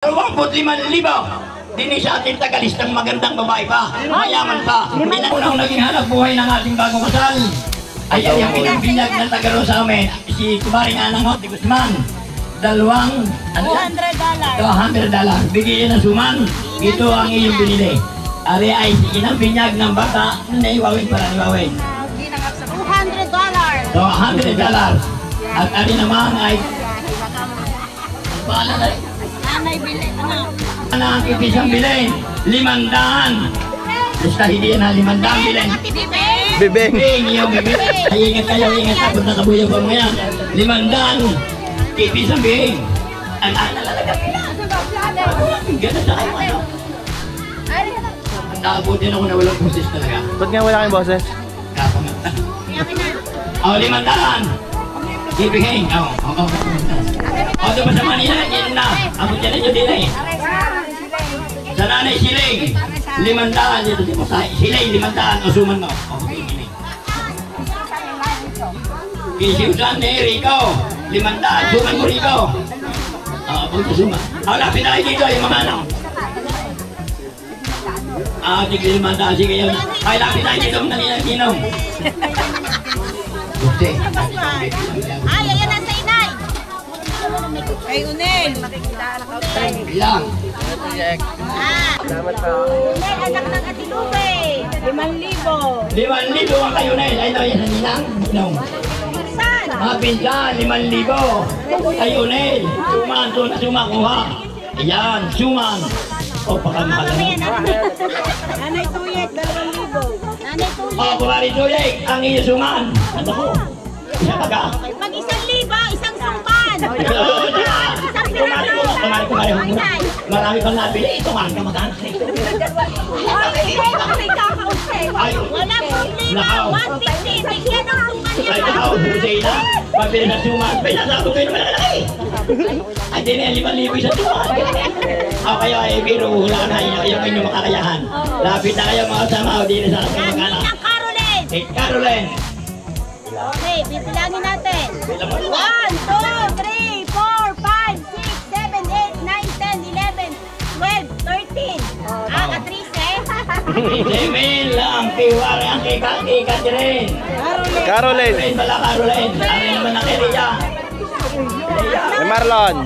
25,000. Dini sa ating tagalistang magandang babae pa, mayaman pa. Unang naging hanap buhay ng ating bagong kasal ay ang pinagbinyag ng tagaro sa amin, si Kumaring Anang de Guzman. $200. Bigyan ng suman, ito ang iyong binili. Ari ay inabinyag ng bata na iwawin para iwawin. $200. At ari naman ay paano na? Nanay bilhin, ano? Ang ipisang bilhin, 500. Basta hindi na 500 bilhin. Bibeng. Yung bibeng. Ingat kayo, ingat ako na kabuyo ko mga yan. 500. Ipisang bilhin. Ang nalalagay nila. Gano'n sa kayo ano? Nakabutin ako na walang boses talaga. Ba't nga wala kayong boses? Kapamata. O, 500. Ibigay. Oo. O, doon sa Manila, yan na. Ako dyan na nyo din eh. Sa nanay, siling. 500. Dito si Musay. Siling, 500. O, suman mo. O, bigay. Kisiusan ni Rico. 500. Suman mo, Rico. O, punta suman. O, lapit na kayo dito, yung mga ano. Tigil 500. Sige yun. Ay, lapit na kayo dito, nanginang-ginom. Buti. Ay, ayan na sa inay. Ay, Unel. Bilang. Unel, anak ng Ate Lube. 5,000. 5,000 ang kayo na yun. Ay, yan ang ninang. Nung. Saan? Mapinsan, 5,000. Kayo na yun. Sumakuha. Ayan, suman. O, baka makalaman. Nanay Tuyek, 2,000. Nanay Tuyek. O, kumari Tuyek, ang iyo suman. Ano ko? Isa baga. Pag 1,000, isang sumpan. Kumari. Marami pang nabili. Ito man ka magkano. Wala problema. 150. Bigyan ng sumpan niya. Ay, ikaw, Husayna. Pabili na suman. Pinasako kayo naman nakalaki. Ay, di na 5,000 isa suman. O, kayo ay biro. Wala na yung inyong makakayahan. Lapit na kayo mga sama. O, di na sa akin magkana. Ang Caroline. Si Caroline. Okay, bibilangin natin. 1, 2, 3, 4, 5, 6, 7, 8, 9, 10, 11, 12, 13. Katrice. Emil, ang tiwari ang kay Catherine. Caroline. Bala Caroline. Ari naman ang Eria. Ni Marlon.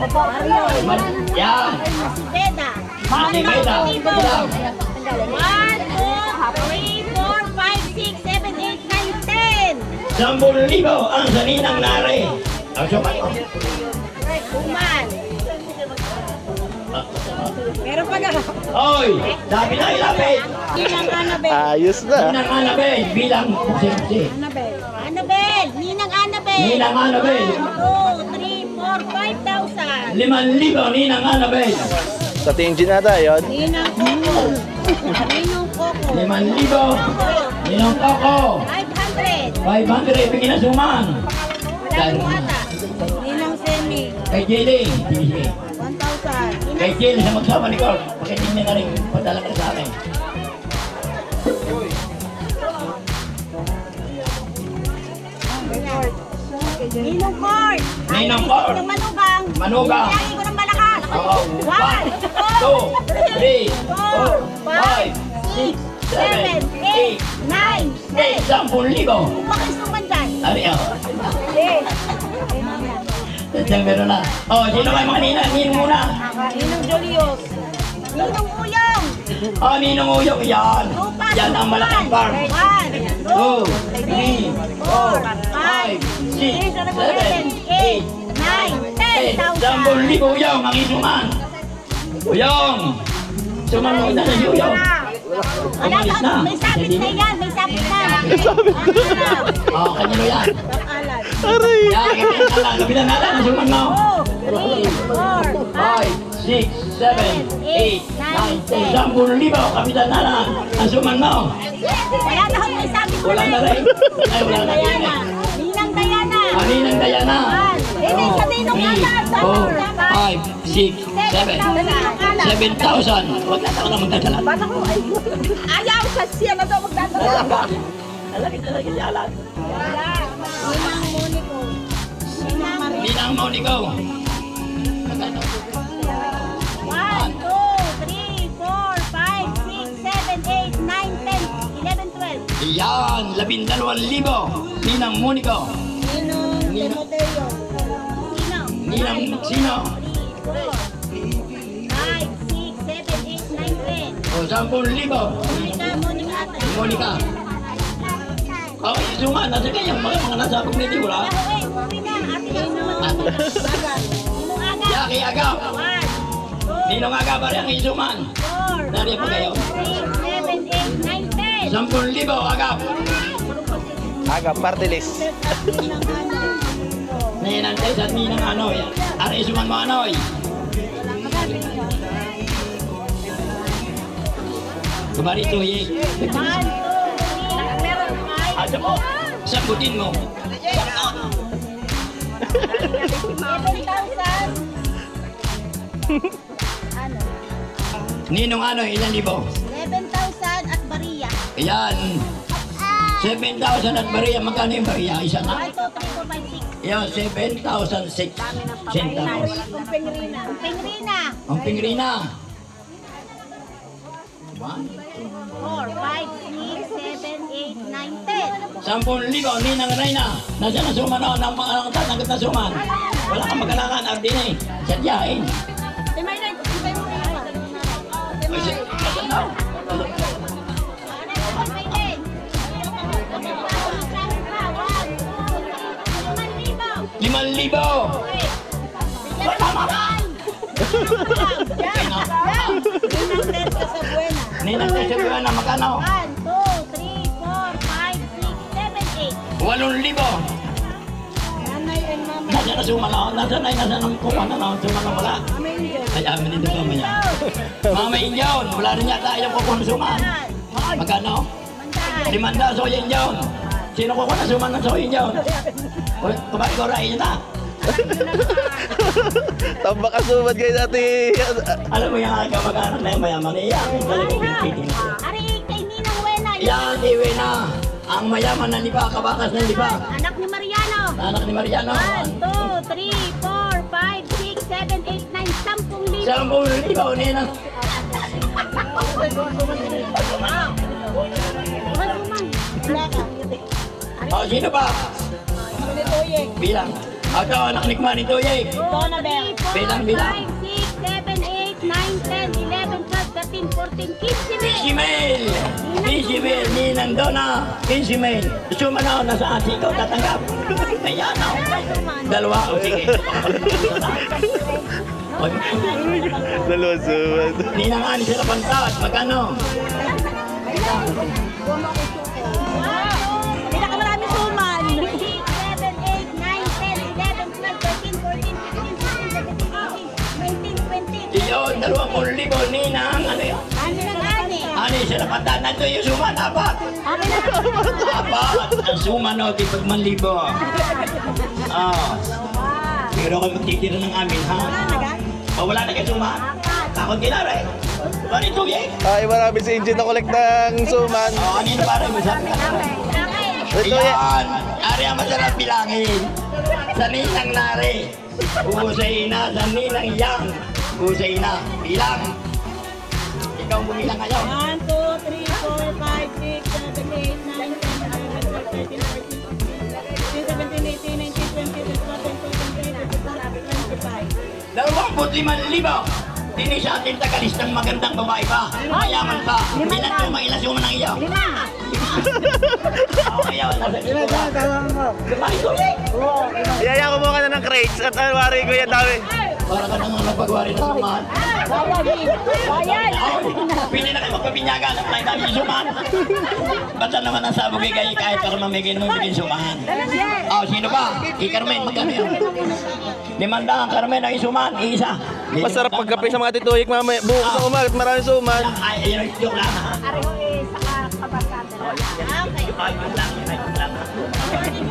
Yan. Beda. Mani Beda. Bilang. 1, 2, 3, 4, 5, 6, 7, 8, 9, 10. 10,000 ang saninang nare. Ang suman ko. Uman. Meron pa na. Oy, sabi na ilapit. Ninang Annabel. Ayos na. Ninang Annabel. Bilang. Annabel. Ninang Annabel. Ninang Annabel. 2, 3, 4, 5,000. 5,000 Ninang Annabel. Sa Tingy na tayo. Ninang Coco. Ninang Coco. 5,000. Ninang Coco. 500. 500. Bigyan na suman. Wala mo ata. Ninang Semi. Kay Jiling. 1,000. Kay Jill sa magsama ni Carl. Pakitingin na rin. Padala ka sa akin. Ninong Court. Ninong Court. Ninong Manugang. Manugang. Bilangin ko ng malakas. 1, 2, 3, 4, 5, 6, 7, 8, 9, 10. 10,000. Bakit suman dyan? Ari ako. Diyan meron na. Oh, sino kayo mga ninang? Ninong muna. Ninong Julius. Ninong Uyong. Oh, Ninong Uyong. Yan. Yan ang malaking farm. 1, 2, 3, 4, 5, 6, 7, 8, 9, 10,000. 10,000 Uyong ang isuman. Uyong. Suman mo na sa Uyong. Wala na, may sabit na yan, may sabit na. Oh, kanino yan? Aray. Yan, kapitan natin ang suman mo. 2, 3, 4, 5, 6, 7, 8, 9, 10. 10,000 kapitan natin ang suman mo. wala na ako, may sabit na. Wala na rin. Ay, wala na rin eh. Ninang Diana. Ninang Diana. Hindi, sa Ninong Alan. 4, 5, 6, 7, 7,000. Huwag na ako na magdadala. Ayaw sa siya na daw magdadala. Alagi jalan. Wala. Ninang Monico. Ninang Marie. Ninang Monico. 1, Yan, 12,000. Ninang Monico. Ninong Timoteo. Ninang sino? 5, 6, 7, 8, 9, 10. O, 10,000. Monica. Monica. Oh, suma, nasa kayang mga nasabog nito, wala? Yaki Agaw. Ninong Agaw pa rin ang isuman. Dari pa kayo. 3, 7, 8, 9, 10. 10,000 Agaw. Aga, party list. Ninang Tess at Ninang Anoy. Ari isuman mo Anoy. Kumarito ye. Ada mo. Sambutin mo. 11,000. Ano? Ninong Anoy, ilan libo? 11,000 at Maria. Ayan. 7,000 at Maria. Magkano yung Maria? Isa 1, na? 2, 3, 4, 5, 6. Ayan, 7,006 centavos. Pengrina. Pengrina. Ang pingrina. 4, 5, 6, 7, 8, 9, 10. 10,000 Ninang Reyna. Nasaan na suman o? Ang tatanggap na suman. Wala kang magkalakan. Ardine. Sadyain. Timay na. Timay mo na. Ay, saan daw? 5,000. Tama ka! Ninang Tessa Buena, magkano? 1, 2, 3, 4, 5, 6, 7, 8. 8,000. Nanay and mama. Nasaan na suman o? Nasaan ang kuha na o? Suman o wala? Ay, amin dito pa maya. Mama Injon, wala rin yata yung kukuha na suman. Magkano? 500 Soya Injon. Sino kukuha na suman ng Soya Injon? Kumain ko rin na. Tambak kasubad kayo dati. Alam mo yung aking kamag-anak na yung mayaman niya. Talagang pinipitin ko. Ari, kay Ninang Wena. Yan, iwi na. Ang mayaman na liba, kabakas na liba. Anak ni Mariano. Anak ni Mariano. 1, 2, 3, 4, 5, 6, 7, 8, 9, 10,000. 10,000 Ninang. O, sino pa? Bilang. Ito, anak ni Kumani Tuyek. Bilang. 5, 6, 7, 8, 9, 10, 11, 12, 13, 14, 15 mil. 15 mil, Ninang Donna. 15 mil. Sumanaw na sa atin, ikaw tatanggap. Ayan o. Dalawa, o sige. Dalawa subad. Ninang Ani sila pantat, magkano? Hindi ka marami suman. 6, 7, 8, 9, 10, 11, 12, 13, 14, 15, 16, 17, 18, 19, 20. Iyon, 20,000 Ninang. Ano yun? Ani ng ani. Ani sila pantat, nandun yung suman, apat. Ani ng Apat, ang suman o, di 5,000. Ah. Pero kayo magtitira ng amin, ha? O, wala na kayo suman? Takot kinara eh. Ano ito, eh? Ay, marami si Engine na collect ng suman. O, ano yun para mo sabi ka? Ito yan. Ayan, ari ang masarap bilangin. Sa Ninang Nari, Usay na, sa Ninang Yang, Usay na, bilang. Ikaw bumilang kayo. 1, 2, 3, 4, 5, 6, 7, 8, 9, 10, 11, 12, 13, 14, 15, 16, 17, 18, 19, 20, 21, 22, 23, 24, 25. 25,000. Hindi siya ating tagalistang magandang babae pa. Mayaman pa. Ilan ilang suman ng iyo? 5. Ako kayo, nasa ito ka. Kumain ko eh. Iyaya ko mukha na ng crates at alwari ko yan dami. Para ka naman napagwari na suman. Pili na kayo magpapinyaga ng tayo namin yung suman. Basta naman ang sabog kayo kahit para mamigin mo yung suman. Oh, sino pa? Carmen, magkano yun? 500 ang Carmen ang isuman, isa. Masarap pagkape sa mga tituyik mamaya. Bukas sa umagat, maraming suman. Ay, yun, joke lang ha. Areho eh, saka kabasada. Okay. Ay, yun lang, yun lang.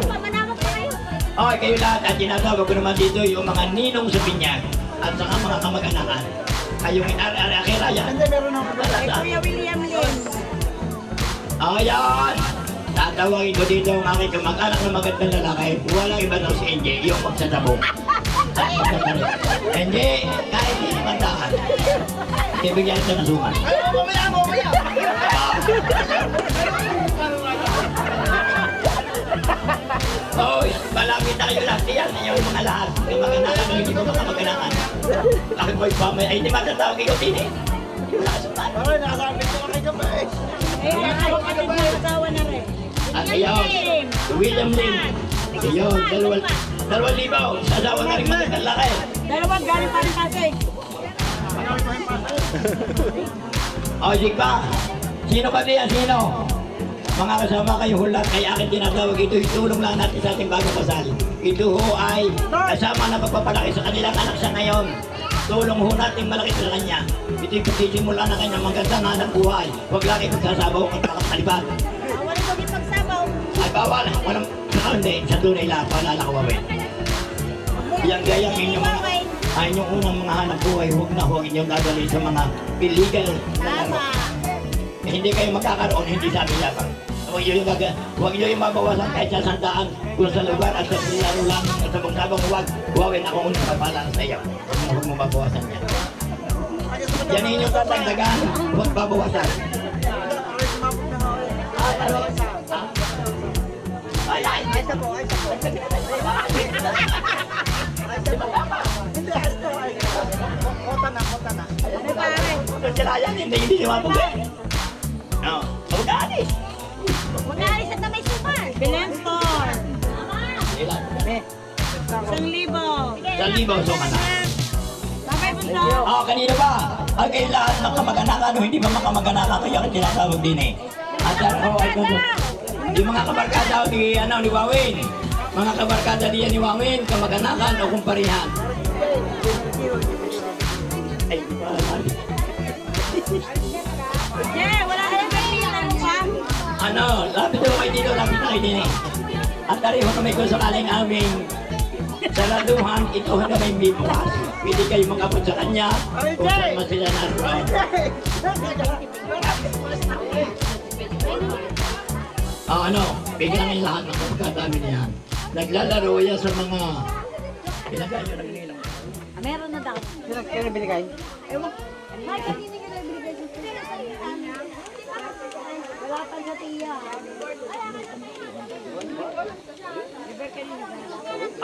Pamanamot ko kayo. Okay, kayo lahat at tinatawag ko naman dito yung mga ninong sa binyag at saka mga kamag-anakan. Kayong akira yan. Kuya William Lin. Ayan! Tatawagin ko dito ang aking kamag-anak na magandang lalaki. Walang iba daw si Enje, yung magsatabong. Enje, kahit hindi naman tahan. Ibigyan siya ng suman. Mamaya! Oo, malapit na kayo lahat yan. Yung mga lahat. Yung mga nakan, hindi ko makamaganakan. Bakit boy pa may, ay hindi matatawag ikaw din eh. Wala ka sa tayo. Ay, nakasabit ko kayo ba eh. Asawa na rin. At ayaw, William Lim. Ayun, 2,000. Sasawa na rin magandang laki. Dalawang galing pa rin kasi. O, sige pa. Sino ba diyan? Sino? Mga kasama kayo hulat, kaya akin tinatawag ito, itulong lang natin sa ating bagong kasal. Ito ho ay kasama na pagpapalaki sa kanilang anak sa ngayon. Tulong ho natin malaki sa kanya. Ito yung pagsisimula na kanyang magandang hanap buhay. Huwag lagi magsasabaw at makapalibat. Wala ko din pagsabaw. Ay bawal, walang hindi, sa tunay lang, palalakawawin. Yan gaya ang inyong mga, ay inyong unang mga hanap buhay, huwag inyong dadalhin sa mga illegal na laro. Hindi kayo magkakaroon, hindi sabi yapang. Huwag nyo yung mabawasan kahit sa sandaan kung sa lugar at sa laro lang at sa bangsabang huwagin ako unang kapalaan sa iyo. Huwag mo mabawasan yan. Yan inyong tatagdagan, huwag babawasan. Ay, Ayos po. Hindi, ayos po. Kota na. Ano pare? kung sila yan, hindi sumabog eh. Oo, mag-aalis. Mag-aalis at na may suman. Belen store. Ilan? 1,000. So ka na. Babay mo sa. Kanina ba? Ang kayo lahat ng kamag-anakan o hindi ba makamag-anakan kaya ka tinatawag din eh. At ay kung yung mga kabarkada ni Wawin. Mga kabarkada diyan ni Wawin, kamag-anakan o kumparihan. Ay, di ba alam? Wala ka lang kailangan pa. Lapit na kayo dito, lapit na kayo din eh. At tariho kami kung sakaling aming saraduhan, ito na may bibukas. Pwede kayo magkapot sa kanya kung saan man sila naroon. Bigyan ng lahat ng kapagkadami niyan. Naglalaro yan sa mga pinagay nyo ng nilang. Meron na daw. Sino binigay? Ewan. May kanina ka na binigay sa wala pa sa tiya.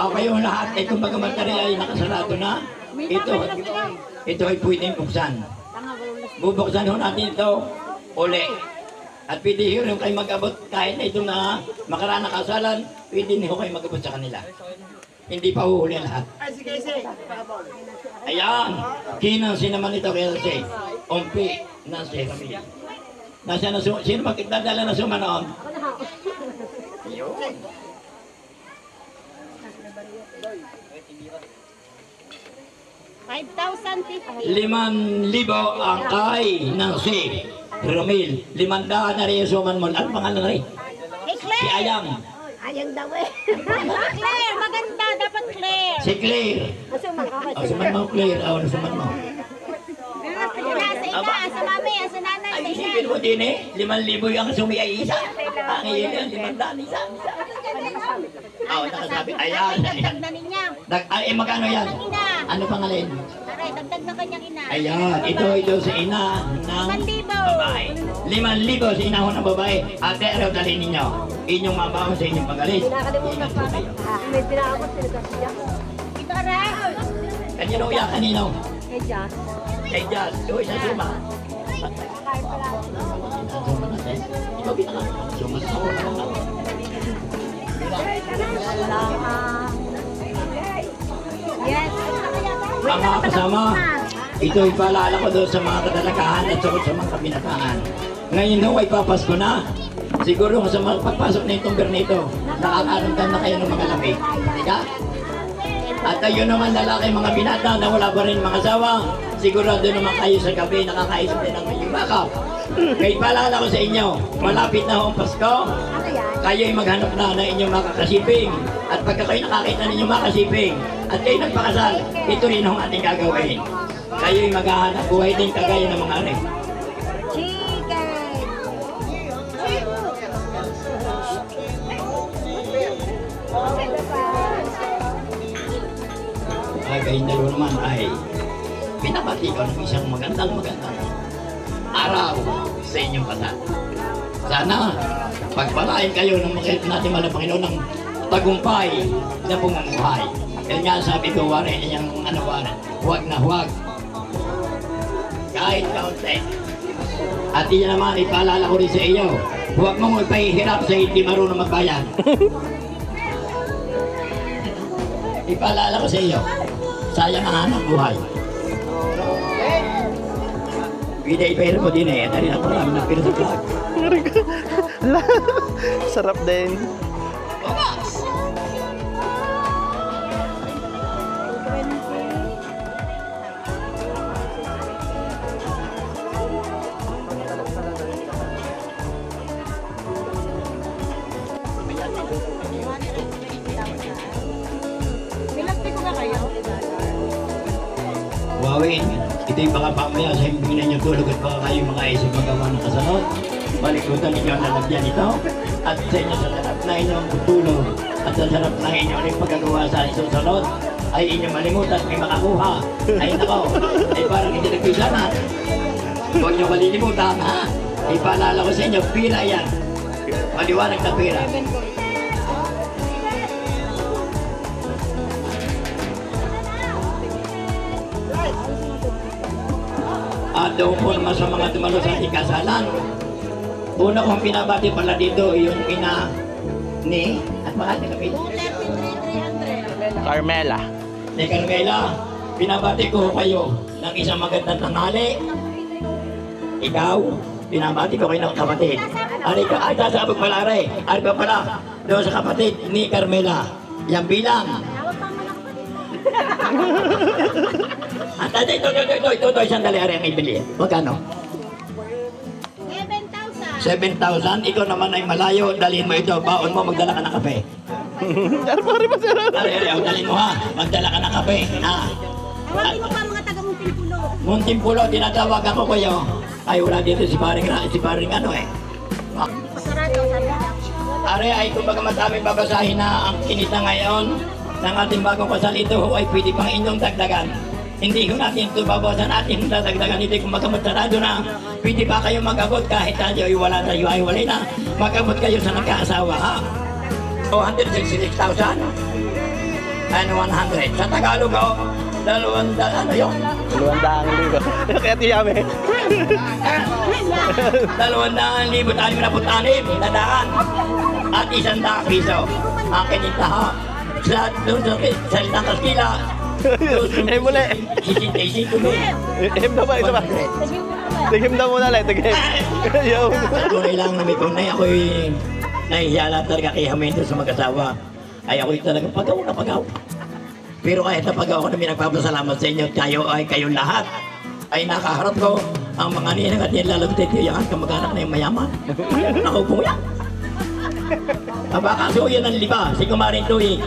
Kayong lahat, itong magamatari ay nakasarado na. Ito ay pwedeng buksan. Bubuksan ho natin ito uli. At pwede ho kayo mag-abot kahit na itong na makaraan na kasalan, pwede ho kayo mag-abot sa kanila. Hindi pa huhuli lahat. Ay, sige. Ayan, kinansi naman ito kaya si Ompi na si Ramil. Nasaan na sino magdadala na sumanoon? Ayun. 5,050. 5,000 ang kay ng si Ramil. 500 na rin yung suman mo. Ano pangalan na rin? Hey, Si Claire! Ayang. Ayang daw eh. Claire, maganda. Dapat Claire. Si Claire. Suman mo Claire. Suman mo. Sa ina, sa mami, sa nanay, Ay, sa ina. isipin mo din eh. 5,000 yung sumi ay isa. Ang iyon yan, 500 isa. Nakasabi. Ayan. Dagdag na niya. Magkano yan? Ano pangalan? Aray, dagdag na kanyang ina. Ayan, ito sa ina ng 5,000. babae. 5,000 sa ina ho ng babae. Ate, araw dalhin ninyo. Inyong mabaho sa inyong pagalis. Ingat po kayo. May pinakakot sila siya. Ito, aray. Kanino yan? Kanino? Hey, Josh. Kay Jazz. Ito isang suma. Suma natin. Ikaw pinaka. Suma na ako. Yes. Mga kasama, ito ipaalala ko doon sa mga kadalakahan at sa mga kabinataan. Ngayon ho ay papasko na. Siguro sa mga pagpasok na itong Bernito, nakakaramdam na kayo ng mga lamig. Tika? At ayun naman lalaki mga binata na wala pa rin mga asawa, sigurado naman kayo sa gabi nakakaisip din ng iyong backup. Kaya ipaalala ko sa inyo, malapit na ho ang Pasko, kayo ay maghanap na ng inyong makakasiping. At pagka kayo nakakita ng inyong makakasiping, at kayo nagpakasal, ito rin ang ating gagawin. Kayo ay maghahanap buhay din kagaya ng mga ari. Kayong dalawa naman ay pinapati ko ng isang magandang araw sa inyong kasal. Sana pagpalain kayo ng natin mahal na Panginoon ng tagumpay na pumumuhay. Kaya nga sabi ko, wari, yung ano wari, huwag na huwag. Kahit kaunti. At yun naman, ipaalala ko rin sa iyo, huwag mong ipahihirap sa hindi marunong magbayad. Ipaalala ko sa iyo, sayang ang hanap buhay. Biday pero mo din eh, dali na po namin ng piro sa vlog. Sarap din. Wawin, ito yung baka pamaya sa himpinan niyo tulog at baka kayo mga isip magawa ng kasunod. Balikutan ninyo ang lalagyan ito at sa inyo sa sarap na inyong tutulog at sa sarap na inyong rin pagkagawa sa isusunod ay inyong malimutan may makakuha. Ay nako, ay parang hindi nagpisanan. Huwag niyo malilimutan ha. Ipaalala ko sa inyo, pila yan. Maliwanag na pila. At doon po naman sa mga dumalo sa ating kasalan. Una kong pinabati pala dito, yung ina ni, at makati kami. Carmela. Ni Carmela, pinabati ko kayo ng isang magandang tanghali. Ikaw, pinabati ko kayo ng kapatid. Ari ka, ay sasabog pala rin. Ari ka pala, doon sa kapatid ni Carmela. Yang bilang. At ito, sandali ari ang ibili. Magkano? 7,000. Ikaw naman ay malayo. Dalhin mo ito. Baon mo, magdala ka ng kape. Ari, dalhin mo ha. Magdala ka ng kape. Ha? Huwag mo pa mga taga Muntinpulo. Muntinpulo, tinatawag ako kayo. Ay, wala dito si paring ano eh. Pasarado, sabi niya. Ari, ay kumbaga masaming babasahin na ang kinita ngayon ng ating bagong kasal. Ito ay pwede pang inyong dagdagan. Hindi ko natin ito babawasan natin dadagdagan ito kung magkamasarado na pwede pa kayo mag-abot kahit tayo ay wala tayo ay wala na mag-abot kayo sa nagkaasawa ha 266,000 and 100 sa Tagalog o 200 ano yun? 200,000. Kaya tiyami. 200,666 na daan at 100 piso ang kinita ha sa salitang Kastila. Eh muli. Ihim daw ba? Isa ba? Tigim daw muna lang. Tigim. Tunay lang na may tunay. Ako'y nahihiya talaga kay Hamento sa mag-asawa. Ay ako'y talagang pagaw na pagaw. Pero kahit na pagaw ko na may nagpapasalamat sa inyo, kayong lahat ay nakaharap ko ang mga ninang at nilalagtid yung kamag-anak na yung mayaman. Ako po yan. Baka so yan ang liba, si Kumaring Tuig.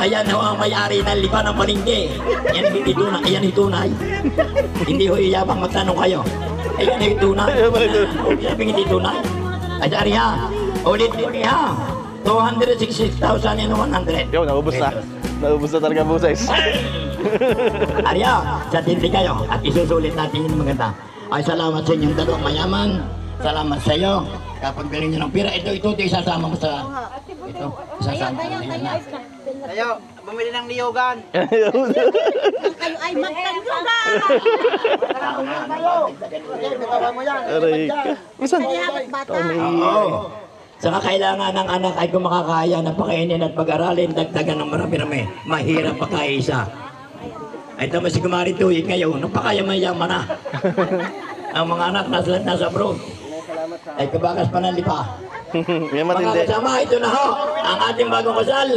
Ayan ho ang may-ari ng liba ng palengke. Yan hindi tunay, ayan yung tunay. Hindi ho iyabang magtanong kayo. Ayan yung tunay. Sabi hindi tunay. Ayan ha, ulit ha. 266,100. Yo, naubos na. Naubos na talaga buses. Arya, sa tindi kayo at isusulit natin yung maganda. Ay salamat sa inyong dalawang mayaman. Salamat sa iyo. Kapag galing nyo ng pira, ito isasama mo sa... Ito, isasama mo na. Tayo, bumili ng liyogan. Kayo ay magtandugan. Bitawa mo yan. Aray. Misan? Bata. Oo. Saka kailangan ng anak ay kung makakaya na pakainin at pag-aralin, dagdagan ng marami-rami. Mahirap pa kaya isa. Ay tama si Kumari Tuig ngayon, napakaya mayaman na. Ang mga anak nasa abroad. Ay kabakas pa ng lipa. May Mga matindi. kasama, ito na ho, ang ating bagong kasal.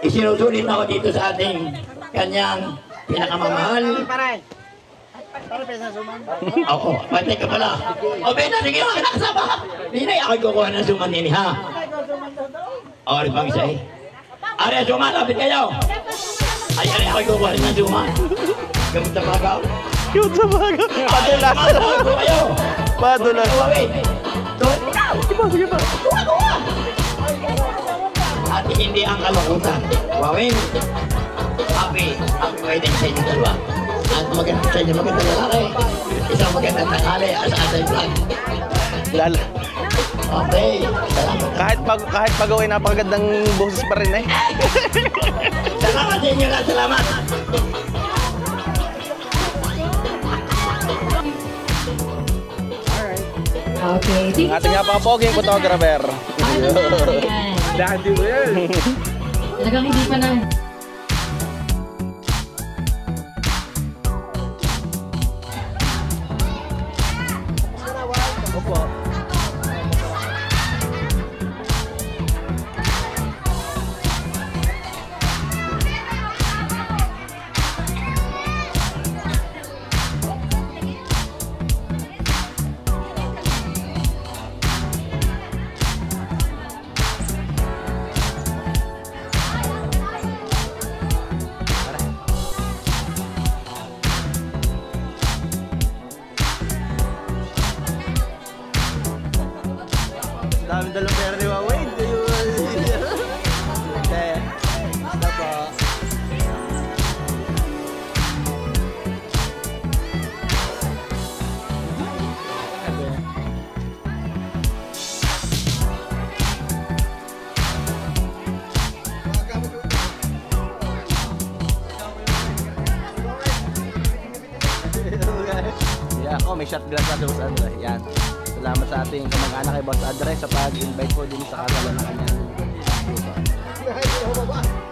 Isinusulit ako dito sa ating kanyang pinakamamahal. Pare. Pare, pesa suman. Ako, pantay ka pala. O, Bena, sige mga nakasama. Binay, ako'y kukuha ng suman nini, ha? O, rin bang isa eh. Ari, suman, lapit kayo. Ay, ari, ako'y kukuha rin ng suman. Gamot na bagaw. Cute sa baga. Padulas. Ay, suman, kuha kayo. Padulas. Wawin. Tuwan mo na. Sige pa. Kuha. At hindi ang kalungkutan. Wawin. Happy wedding sa inyo dalawa. At magandang sa inyo, magandang lalaki. Isang magandang tanghali sa ating vlog. Lalo. Okay, salamat. Kahit pagaw ay napakagandang boses pa rin eh. Salamat sa inyo, salamat. Okay, thank you Ang ating so nga pang poging photographer. Ano na, yan. Dati mo yan. Talagang hindi pa na. Opo. Dami dalang pera ni Waway. Basta po. Yeah, oh, may shot glass sa Boss Andre. Yan. Salamat sa ating kamag-anak kay Boss Andre sa pag-invite po din sa kagalan ng kanyang lupa.